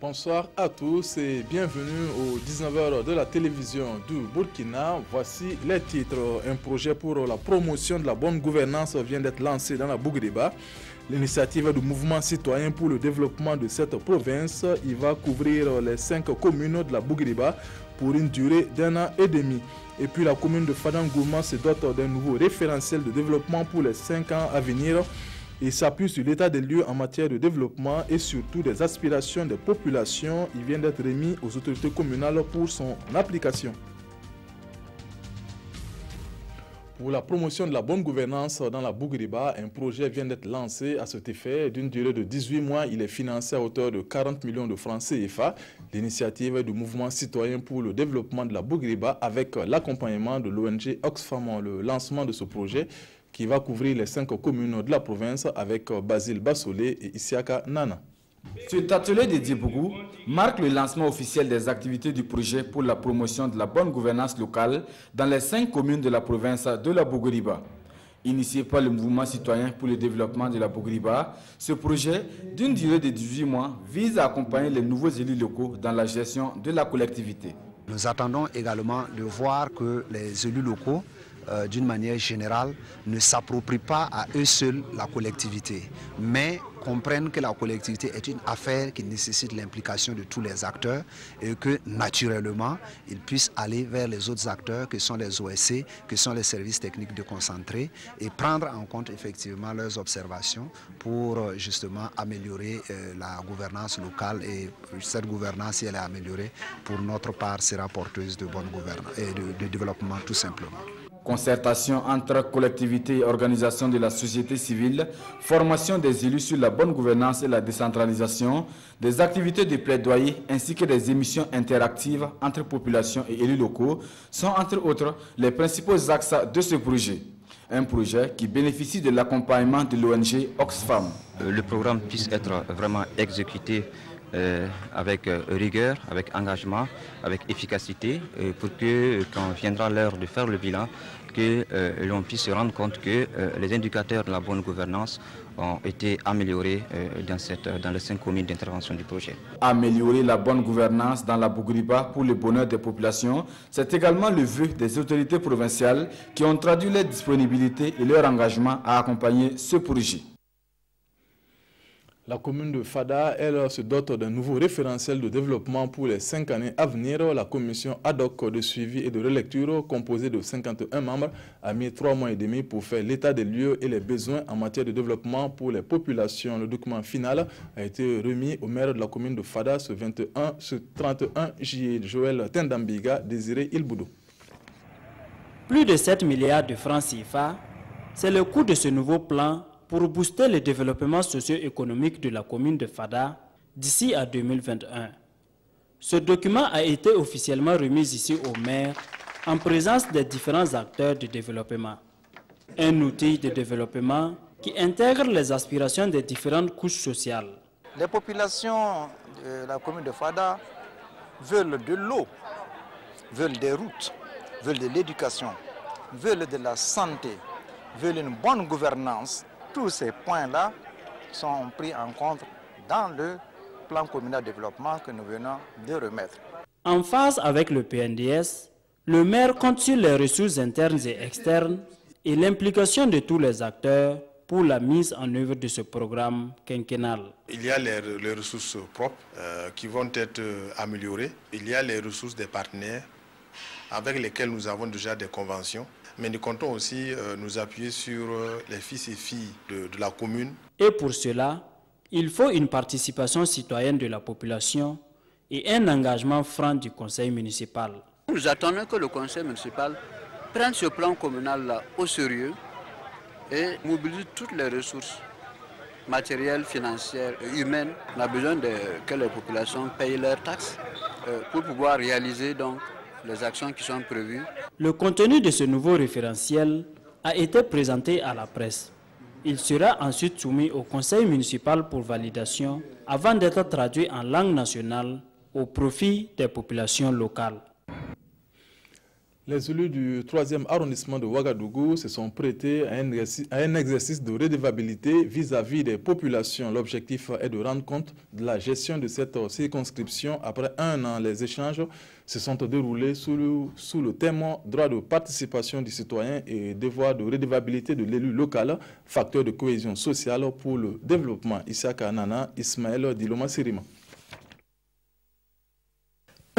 Bonsoir à tous et bienvenue aux 19h de la télévision du Burkina. Voici les titres. Un projet pour la promotion de la bonne gouvernance vient d'être lancé dans la Bougriba. L'initiative du mouvement citoyen pour le développement de cette province, il va couvrir les 5 communes de la Bougriba pour une durée d'1 an et demi. Et puis la commune de Fadangourma se dote d'un nouveau référentiel de développement pour les 5 ans à venir. Il s'appuie sur l'état des lieux en matière de développement et surtout des aspirations des populations. Il vient d'être remis aux autorités communales pour son application. Pour la promotion de la bonne gouvernance dans la Bougriba, un projet vient d'être lancé à cet effet. D'une durée de 18 mois, il est financé à hauteur de 40 millions de francs CFA. L'initiative du mouvement citoyen pour le développement de la Bougriba avec l'accompagnement de l'ONG Oxfam. Le lancement de ce projet qui va couvrir les 5 communes de la province avec Basile Bassolé et Isiaka Nana. Cet atelier de Diebougou marque le lancement officiel des activités du projet pour la promotion de la bonne gouvernance locale dans les 5 communes de la province de la Bougriba. Initié par le mouvement citoyen pour le développement de la Bougriba, ce projet, d'une durée de 18 mois, vise à accompagner les nouveaux élus locaux dans la gestion de la collectivité. Nous attendons également de voir que les élus locaux, d'une manière générale, ne s'approprient pas à eux seuls la collectivité, mais comprennent que la collectivité est une affaire qui nécessite l'implication de tous les acteurs et que, naturellement, ils puissent aller vers les autres acteurs que sont les OSC, que sont les services techniques déconcentrés et prendre en compte effectivement leurs observations pour justement améliorer la gouvernance locale. Et cette gouvernance, si elle est améliorée, pour notre part, sera porteuse de bonne gouvernance et de développement tout simplement. Concertation entre collectivités et organisations de la société civile, formation des élus sur la bonne gouvernance et la décentralisation, des activités de plaidoyer ainsi que des émissions interactives entre populations et élus locaux sont entre autres les principaux axes de ce projet. Un projet qui bénéficie de l'accompagnement de l'ONG Oxfam. Le programme puisse être vraiment exécuté avec rigueur, avec engagement, avec efficacité, pour que quand viendra l'heure de faire le bilan, que l'on puisse se rendre compte que les indicateurs de la bonne gouvernance ont été améliorés dans les 5 communes d'intervention du projet. Améliorer la bonne gouvernance dans la Bougriba pour le bonheur des populations, c'est également le vœu des autorités provinciales qui ont traduit leur disponibilité et leur engagement à accompagner ce projet. La commune de Fada, elle, se dote d'un nouveau référentiel de développement pour les 5 années à venir. La commission ad hoc de suivi et de relecture, composée de 51 membres, a mis 3 mois et demi pour faire l'état des lieux et les besoins en matière de développement pour les populations. Le document final a été remis au maire de la commune de Fada ce 31 juillet. Joël Tendambiga, Désiré Ilboudou. Plus de 7 milliards de francs CFA, c'est le coût de ce nouveau plan pour booster le développement socio-économique de la commune de Fada d'ici à 2021. Ce document a été officiellement remis ici au maire en présence des différents acteurs de développement. Un outil de développement qui intègre les aspirations des différentes couches sociales. Les populations de la commune de Fada veulent de l'eau, veulent des routes, veulent de l'éducation, veulent de la santé, veulent une bonne gouvernance. Tous ces points-là sont pris en compte dans le plan communal de développement que nous venons de remettre. En phase avec le PNDS, le maire compte sur les ressources internes et externes et l'implication de tous les acteurs pour la mise en œuvre de ce programme quinquennal. Il y a les ressources propres qui vont être améliorées. Il y a les ressources des partenaires avec lesquels nous avons déjà des conventions. Mais nous comptons aussi nous appuyer sur les fils et filles de la commune. Et pour cela, il faut une participation citoyenne de la population et un engagement franc du conseil municipal. Nous attendons que le conseil municipal prenne ce plan communal au sérieux et mobilise toutes les ressources matérielles, financières et humaines. On a besoin que les populations payent leurs taxes pour pouvoir réaliser donc les actions qui sont prévues. Le contenu de ce nouveau référentiel a été présenté à la presse. Il sera ensuite soumis au conseil municipal pour validation avant d'être traduit en langue nationale au profit des populations locales. Les élus du 3e arrondissement de Ouagadougou se sont prêtés à un exercice de redevabilité vis-à-vis des populations. L'objectif est de rendre compte de la gestion de cette circonscription. Après un an, les échanges se sont déroulés sous le thème « Droit de participation du citoyen et devoir de redevabilité de l'élu local, facteur de cohésion sociale pour le développement ». Issaka Nana, Ismaël Diloma Sirima.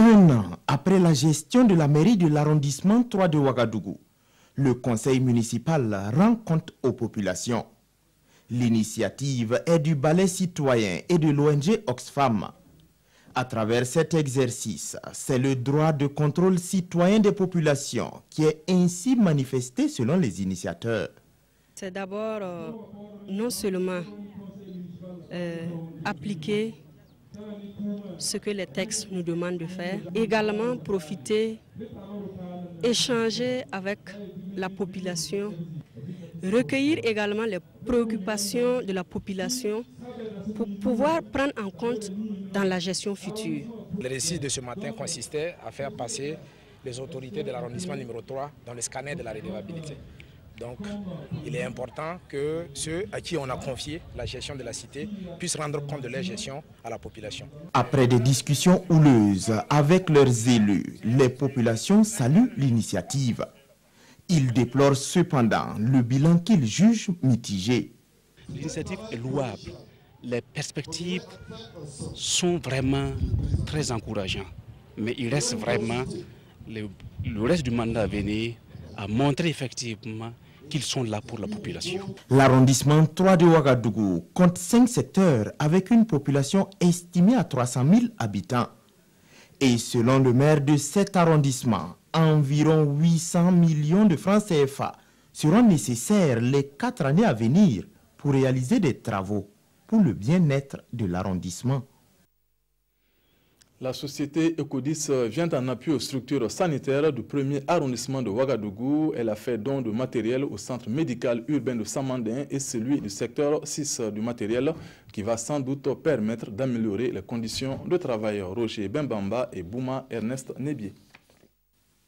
Un an après la gestion de la mairie de l'arrondissement 3 de Ouagadougou, le conseil municipal rend compte aux populations. L'initiative est du ballet citoyen et de l'ONG Oxfam. À travers cet exercice, c'est le droit de contrôle citoyen des populations qui est ainsi manifesté selon les initiateurs. C'est d'abord non seulement appliquer ce que les textes nous demandent de faire, également profiter, échanger avec la population, recueillir également les préoccupations de la population pour pouvoir prendre en compte dans la gestion future. Le récit de ce matin consistait à faire passer les autorités de l'arrondissement numéro 3 dans le scanner de la redevabilité. Donc, il est important que ceux à qui on a confié la gestion de la cité puissent rendre compte de leur gestion à la population. Après des discussions houleuses avec leurs élus, les populations saluent l'initiative. Ils déplorent cependant le bilan qu'ils jugent mitigé. L'initiative est louable. Les perspectives sont vraiment très encourageantes. Mais il reste vraiment le reste du mandat à venir à montrer effectivement qu'ils sont là pour la population. L'arrondissement 3 de Ouagadougou compte 5 secteurs avec une population estimée à 300 000 habitants. Et selon le maire de cet arrondissement, environ 800 millions de francs CFA seront nécessaires les 4 années à venir pour réaliser des travaux pour le bien-être de l'arrondissement. La société Ecodis vient en appui aux structures sanitaires du 1er arrondissement de Ouagadougou. Elle a fait don de matériel au centre médical urbain de Samandin et celui du secteur 6 du matériel qui va sans doute permettre d'améliorer les conditions de travail. Roger Bembamba et Bouma Ernest Nebier.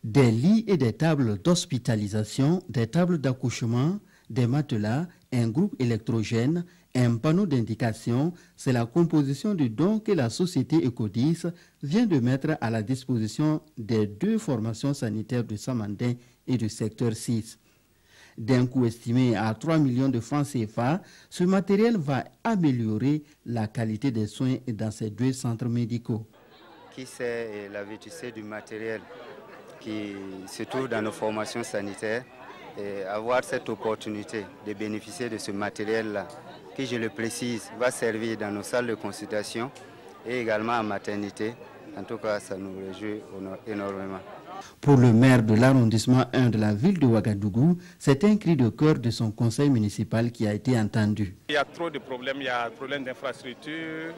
Des lits et des tables d'hospitalisation, des tables d'accouchement, des matelas, un groupe électrogène, un panneau d'indication, c'est la composition du don que la société Ecodis vient de mettre à la disposition des 2 formations sanitaires de Samandin et du secteur 6. D'un coût estimé à 3 millions de francs CFA, ce matériel va améliorer la qualité des soins dans ces 2 centres médicaux. Qui sait la vétusté du matériel qui se trouve dans nos formations sanitaires et avoir cette opportunité de bénéficier de ce matériel-là, qui, je le précise, va servir dans nos salles de consultation et également en maternité. En tout cas, ça nous réjouit énormément. Pour le maire de l'arrondissement 1 de la ville de Ouagadougou, c'est un cri de cœur de son conseil municipal qui a été entendu. Il y a trop de problèmes, il y a un problème d'infrastructure,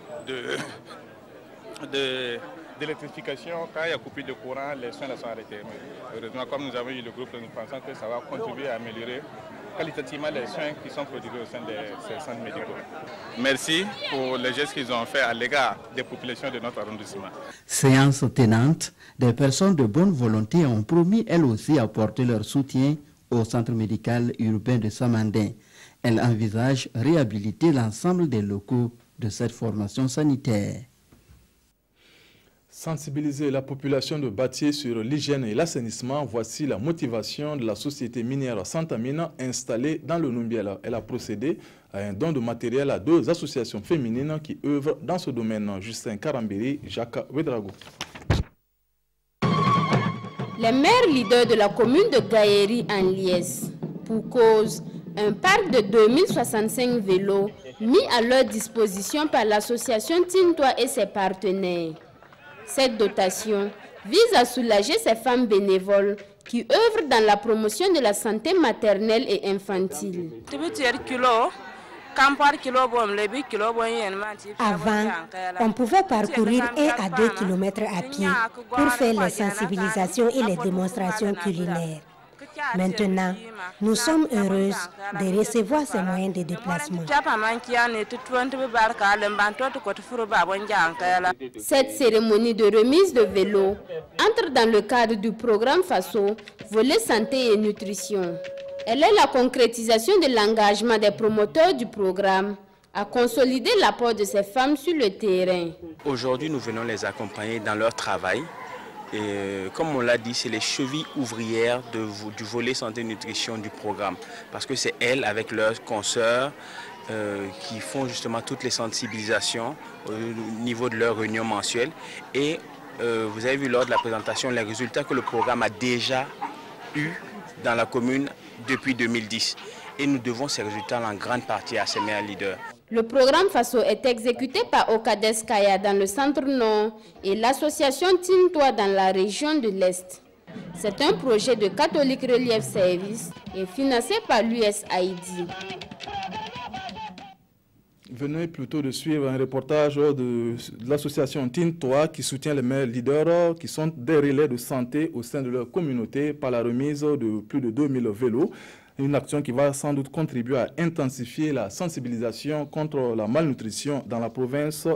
d'électrification. Quand il y a coupure de courant, les soins sont arrêtés. Heureusement, comme nous avons eu le groupe, nous pensons que ça va contribuer à améliorer qualitativement les soins qui sont produits au sein de ces centres médicaux. Merci pour les gestes qu'ils ont fait à l'égard des populations de notre arrondissement. Séance tenante, des personnes de bonne volonté ont promis elles aussi apporter leur soutien au centre médical urbain de Samandin. Elles envisagent réhabiliter l'ensemble des locaux de cette formation sanitaire. Sensibiliser la population de Batié sur l'hygiène et l'assainissement, voici la motivation de la société minière Santamine installée dans le Numbiel. Elle a procédé à un don de matériel à 2 associations féminines qui œuvrent dans ce domaine. Justin Karambiri, Jacques Ouedraogo. Les maires leaders de la commune de Gaïeri en Liesse, pour cause, un parc de 2065 vélos mis à leur disposition par l'association Tintois et ses partenaires. Cette dotation vise à soulager ces femmes bénévoles qui œuvrent dans la promotion de la santé maternelle et infantile. Avant, on pouvait parcourir 1 à 2 kilomètres à pied pour faire les sensibilisations et les démonstrations culinaires. Maintenant, nous sommes heureuses de recevoir ces moyens de déplacement. Cette cérémonie de remise de vélos entre dans le cadre du programme FASO, volet santé et nutrition. Elle est la concrétisation de l'engagement des promoteurs du programme à consolider l'apport de ces femmes sur le terrain. Aujourd'hui, nous venons les accompagner dans leur travail. Et comme on l'a dit, c'est les chevilles ouvrières du volet santé et nutrition du programme. Parce que c'est elles, avec leurs consoeurs, qui font justement toutes les sensibilisations au niveau de leurs réunions mensuelles. Et vous avez vu lors de la présentation les résultats que le programme a déjà eu dans la commune depuis 2010. Et nous devons ces résultats en grande partie à ces meilleurs leaders. Le programme FASO est exécuté par Okades Kaya dans le centre nord et l'association Tintoa dans la région de l'Est. C'est un projet de Catholic Relief Service et financé par l'USAID. Venez plutôt de suivre un reportage de l'association Tintoa qui soutient les meilleurs leaders qui sont des relais de santé au sein de leur communauté par la remise de plus de 2000 vélos. Une action qui va sans doute contribuer à intensifier la sensibilisation contre la malnutrition dans la province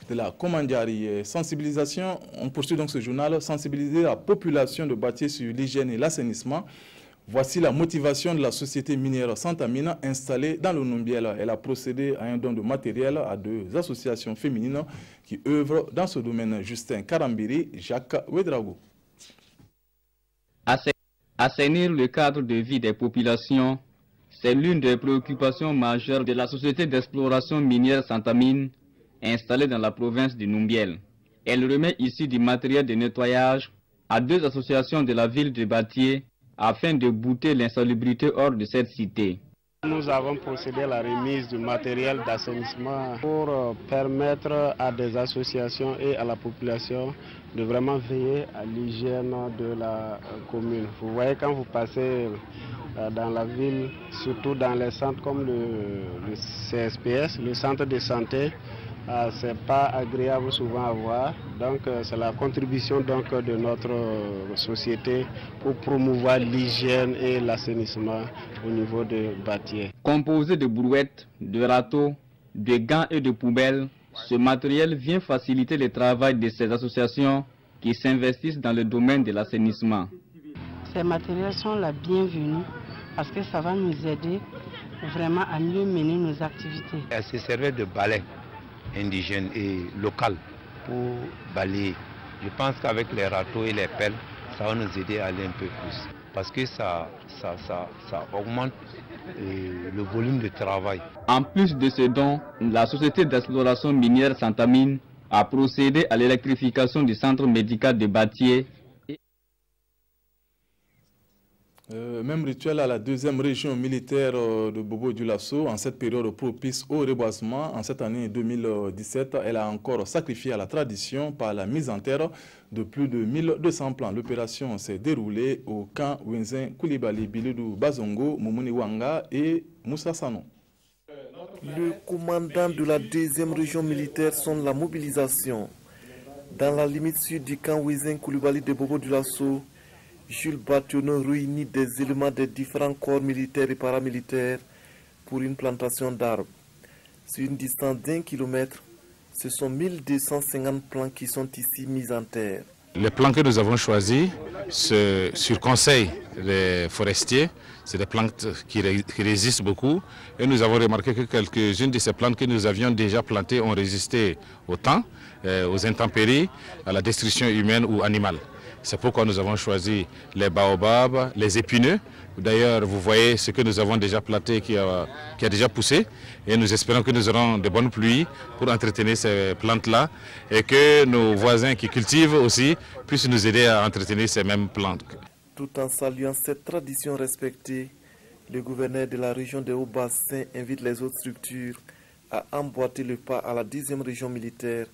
de la Komandjari. Sensibilisation, on poursuit donc ce journal, sensibiliser la population de Batié sur l'hygiène et l'assainissement. Voici la motivation de la société minière Santamina installée dans le Numbiel. Elle a procédé à un don de matériel à 2 associations féminines qui œuvrent dans ce domaine. Justin Karambiri, Jacques Ouedraogo. Assainir le cadre de vie des populations, c'est l'une des préoccupations majeures de la société d'exploration minière Santamine installée dans la province du Numbiel. Elle remet ici du matériel de nettoyage à 2 associations de la ville de Batié afin de bouter l'insalubrité hors de cette cité. Nous avons procédé à la remise du matériel d'assainissement pour permettre à des associations et à la population de vraiment veiller à l'hygiène de la commune. Vous voyez, quand vous passez dans la ville, surtout dans les centres comme le CSPS, le centre de santé, c'est pas agréable souvent à voir. Donc c'est la contribution donc de notre société pour promouvoir l'hygiène et l'assainissement au niveau de Batié. Composé de brouettes, de râteaux, de gants et de poubelles, ce matériel vient faciliter le travail de ces associations qui s'investissent dans le domaine de l'assainissement. Ces matériels sont la bienvenue parce que ça va nous aider vraiment à mieux mener nos activités. Elle se servait de balai indigène et local pour balayer. Je pense qu'avec les râteaux et les pelles, ça va nous aider à aller un peu plus. Parce que ça augmente le volume de travail. En plus de ce don, la société d'exploration minière Santamine a procédé à l'électrification du centre médical de Batié. Même rituel à la 2e région militaire de Bobo-Dioulasso. En cette période propice au reboisement, en cette année 2017, elle a encore sacrifié à la tradition par la mise en terre de plus de 1200 plants. L'opération s'est déroulée au camp Wenzin Koulibaly, Bilidou Bazongo, Moumouni Wanga et Moussa Sanon. Le commandant de la 2e région militaire sonne la mobilisation. Dans la limite sud du camp Wenzin Koulibaly de Bobo-Dioulasso, Jules Bationneau réunit des éléments des différents corps militaires et paramilitaires pour une plantation d'arbres. Sur une distance d'1 kilomètre, ce sont 1250 plants qui sont ici mis en terre. Les plants que nous avons choisis, sur conseil des forestiers, c'est des plantes qui résistent beaucoup. Et nous avons remarqué que quelques-unes de ces plantes que nous avions déjà plantées ont résisté au temps, aux intempéries, à la destruction humaine ou animale. C'est pourquoi nous avons choisi les baobabs, les épineux. D'ailleurs, vous voyez ce que nous avons déjà planté qui a déjà poussé. Et nous espérons que nous aurons de bonnes pluies pour entretenir ces plantes-là et que nos voisins qui cultivent aussi puissent nous aider à entretenir ces mêmes plantes. Tout en saluant cette tradition respectée, le gouverneur de la région de Haut-Bassin invite les autres structures à emboîter le pas à la 10e région militaire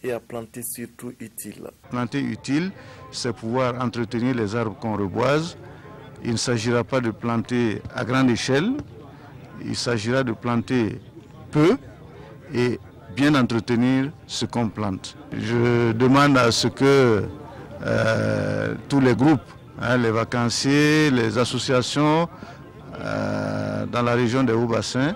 et à planter surtout utile. Planter utile, c'est pouvoir entretenir les arbres qu'on reboise. Il ne s'agira pas de planter à grande échelle, il s'agira de planter peu et bien entretenir ce qu'on plante. Je demande à ce que tous les groupes les vacanciers, les associations dans la région des Hauts-Bassins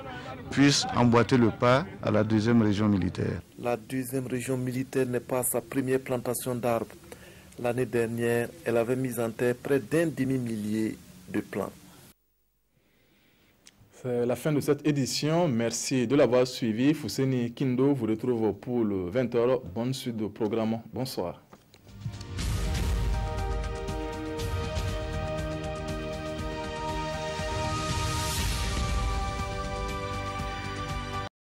puissent emboîter le pas à la deuxième région militaire. La deuxième région militaire n'est pas sa première plantation d'arbres. L'année dernière, elle avait mis en terre près d'un demi-millier de plants. C'est la fin de cette édition. Merci de l'avoir suivi. Fousseni Kindo vous retrouve pour le 20h. Bonne suite de programme. Bonsoir.